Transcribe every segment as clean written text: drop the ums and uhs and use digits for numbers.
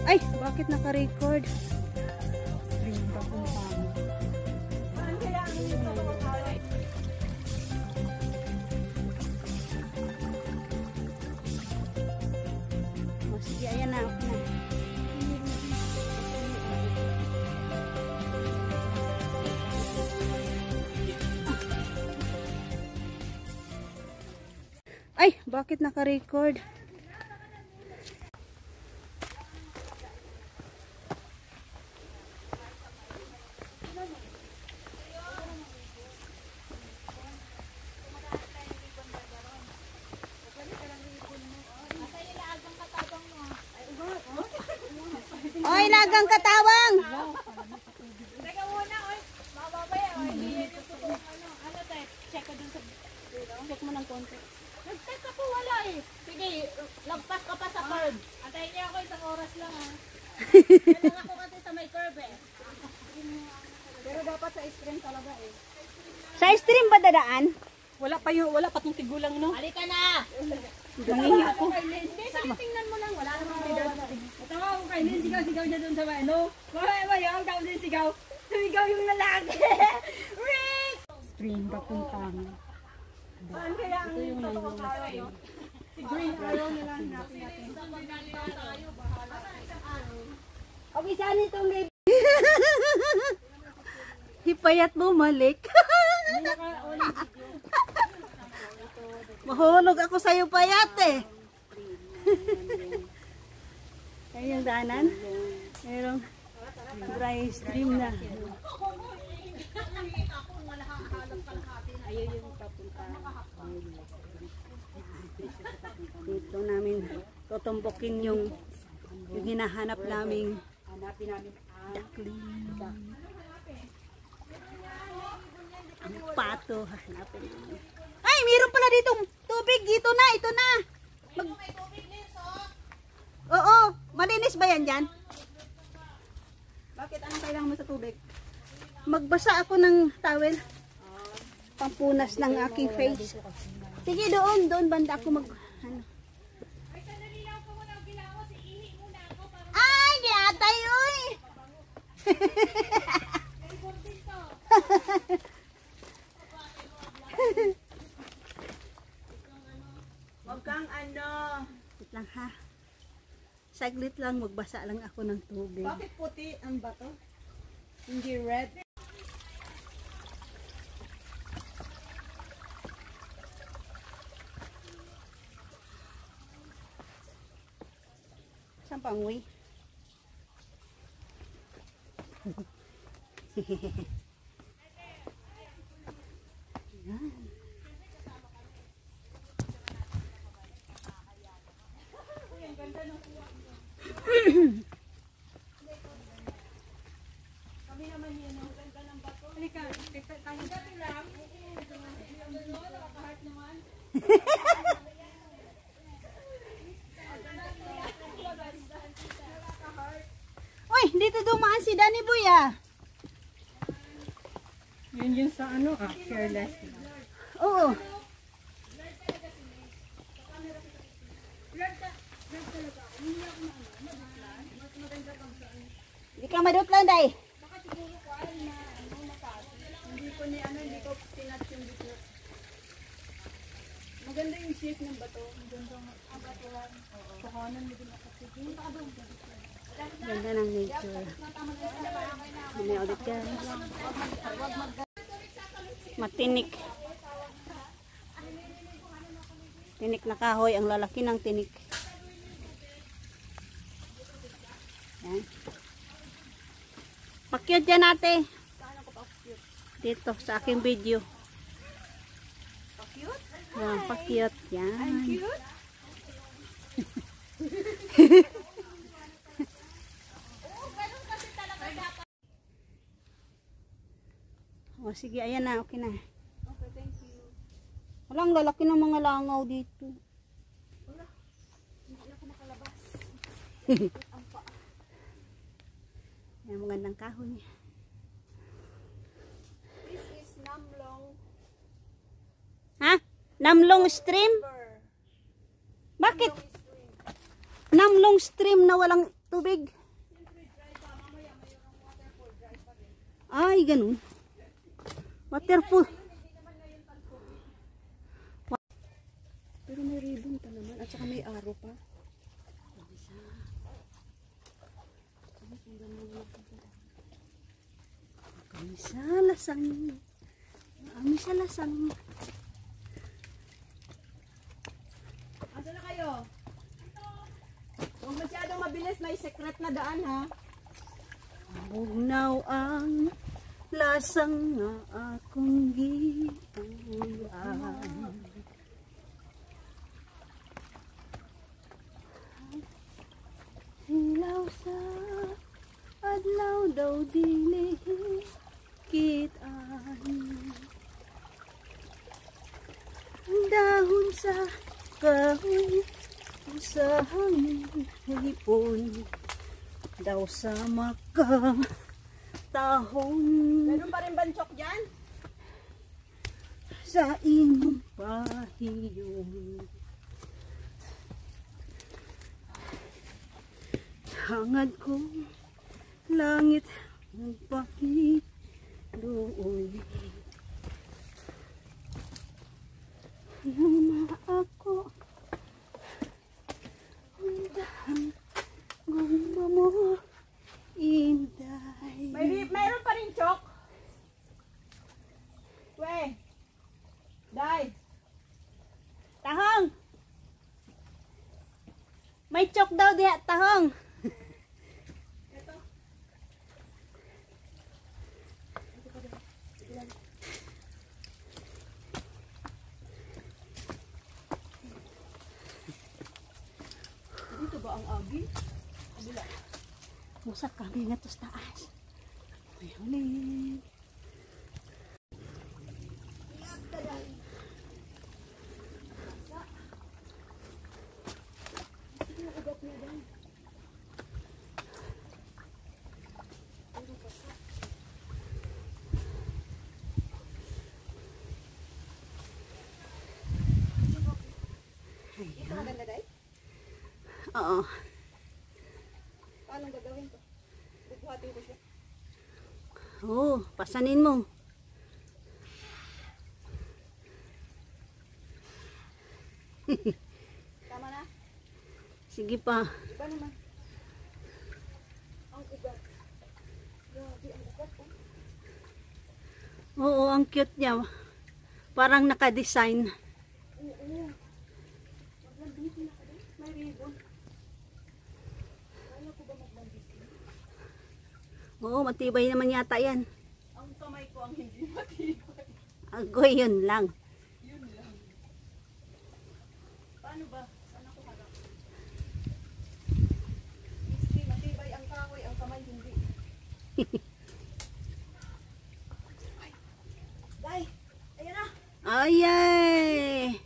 Ay, bakit naka-record? Stream ba kung paano? O sige, ayan na. Okay na. Ay, bakit naka-record? Oy, lagang katawang! Teka muna, oy. Mababaya, oy. Hindi yung totoo. Ano tayo? Check ko dun sa... Check mo ng konti. Nag-check ako, wala eh. Sige, lagpas ka pa sa curve. Antayin niya ako isang oras lang ha. Kailangan ako kasi sa may curve eh. Pero dapat sa stream talaga eh. Sa stream ba dadaan? Wala pa tong tigulang no? Halika na! Nangingi ako. Hindi, tingnan mo lang. Wala namang video. Ito ako kay Lynn, sigaw niya dun sa ano. Mayaw, daw din sigaw. Sumigaw yung lalaki. Rick! Stream ba kung paano? Saan kaya ang totoo tayo? Si Green Arrow na lang natin natin. Okay, saan itong baby? Hipayat bumalik. Mahulog ako sa'yo payat eh. Ayan yung daanan. Merong dry stream na. Ayun yung papunta. Dito namin tutumpukin yung hinahanap naming duckling. Ang pato. Hanapin namin. Ay, meron pala ditong tubig. Ito na. Oo, malinis ba yan dyan? Bakit? Anong kailangan mo sa tubig? Magbasa ako ng towel. Pampunas ng aking face. Sige, doon banda ako mag... Ano. Ay, ginatay, uy! Huwag kang ano. Wait lang ha. Saglit lang, magbasa lang ako ng tubig. Bakit puti ang bato? Hindi red. Saan pa ang way? Yan. Kami naman yun, ang ganda ng bato. Halika, tayo dati lang. Nakaka-heart naman. Uy, dito dumaan si Danny Boy ah. Yun yung sa ano careless. Oo. Hindi ka madutlan, day. Baka siguro ko ay na makas. Hindi ko tinatch yung dito. Maganda yung shape ng bato. Maganda ang batuhan. Kuhanan mo din ako. Punta ka doon. Ganda ng nature. May ulit yan. Matinik. Tinik na kahoy. Ang lalaki ng tinik. Yan. Pakyut dyan ate. Dito sa aking video. Pakyut? Pakyut. Yan. I'm cute? O sige, ayan na. Okay na. Okay, thank you. Walang lalaki ng mga langaw dito. Wala. Hindi ako makalabas. Yan, magandang kahoy. This is Namlong. Ha? Namlong stream? River. Bakit? Namlong stream na walang tubig. Ay, ganun. Waterfall. Pero may ribbon pa naman at saka may arrow pa. Kami sa lasang. Kami sa lasang. Asa na kayo? Huwag masyadong mabilis, may secret na daan ha. Bugnaw ang lasang na akong gipuan. Hilaw sa adlaw daw dili kitaan. Ang dahon sa kahoy sa hangin hipon daw sa makatahon. Meron pa rin banchok dyan? Sa imong pahiyong hangad ko langit ng pakiluoy. Luma ako undahan gumba mo inday. Mayroon pa rin chok? We! Day! Tahong! May chok daw diha, tahong! Dito ba ang agi? Musak kami nga to sa taas. Ay, ulit. Ito maganda day? Oo. Paano gagawin ko? Bubuhatin ko siya. Oo, pasanin mo. Tama na? Sige pa. Iba naman. Ang ugat. Grabe, ang ugat oh. Oo, ang cute niya. Parang naka-design. Oo. Maglambisi na ka din. May ribbon. Kaya ko ba maglambisi? Oo, matibay naman yata yan. Ang kamay ko ang hindi matibay. Agoy, yun lang. Yun lang. Paano ba? Saan ako harap? Iski, matibay ang kahoy, ang kamay hindi. Ay! Day! Ayan na! Ayay!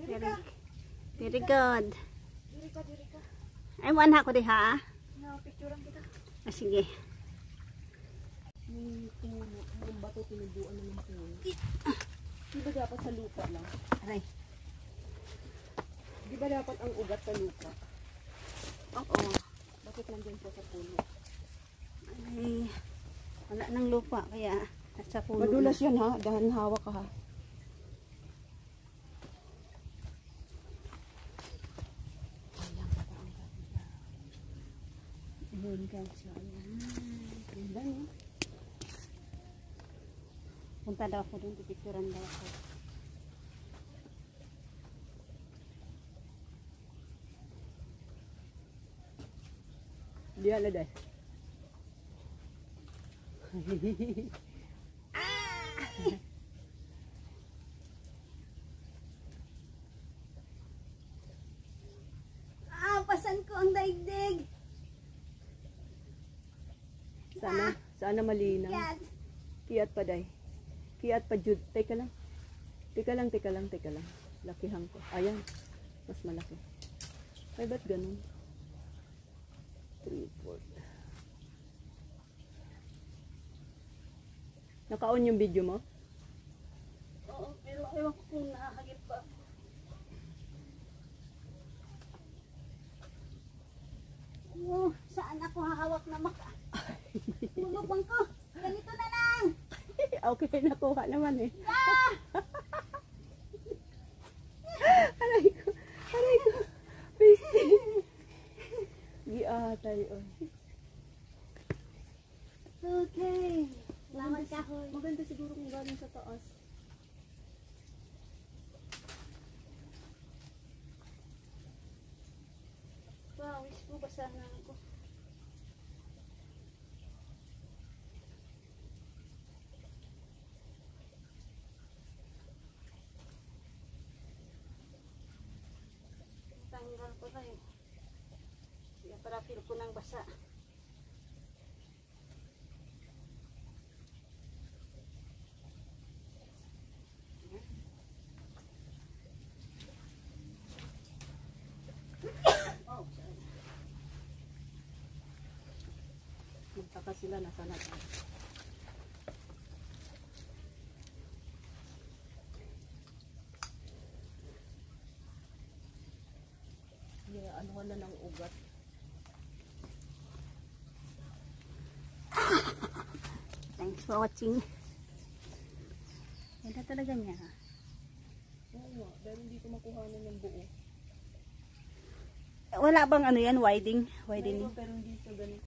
Diri ka! Very good. Diri ka, diri ka. Ay, one ako di ha? Na-picturean kita. Ah, sige. Yung puno, yung bato tinubuan na ng puno. Di ba dapat sa lupa lang? Aray. Di ba dapat ang ugat sa lupa? Oo. Bakit nandyan siya sa puno? Ay, wala nang lupa, kaya nasa puno. Madulas yan ha, dahil hawak ka ha. Ayun guys, so ayan. Ganda no? Punta daw ako doon, pipicturan daw ako. Di ala dahil. Ah, pasan ko ang daigdig. Sana malinaw. Yan. Kiat pa day. Kiat pa jud. Teka lang. Teka lang. Lakihan ko. Ayan. Mas malaki. Ay, ba't ganun? 3/4. Naka-on yung video mo? Oo, pero ewan ko kung nakakagip pa. Okay, nakuha naman eh. Aray ko. Aray ko. Piste. Giatay, oh. Okay. Salamat kahoy. Maganda siguro kung galing sa taas. Wow, wish ko basa na ako. Tanggal ko na eh. Kaya para feel ko ng basa. Magtaka sila nasa natin. Yeah, ano ka na ng ugat. Thanks for watching. Ganda talaga niya. Oo nga, pero hindi ko makuhanan ng buo. Wala bang ano yan, widening? Widening. Pero hindi sa ganito.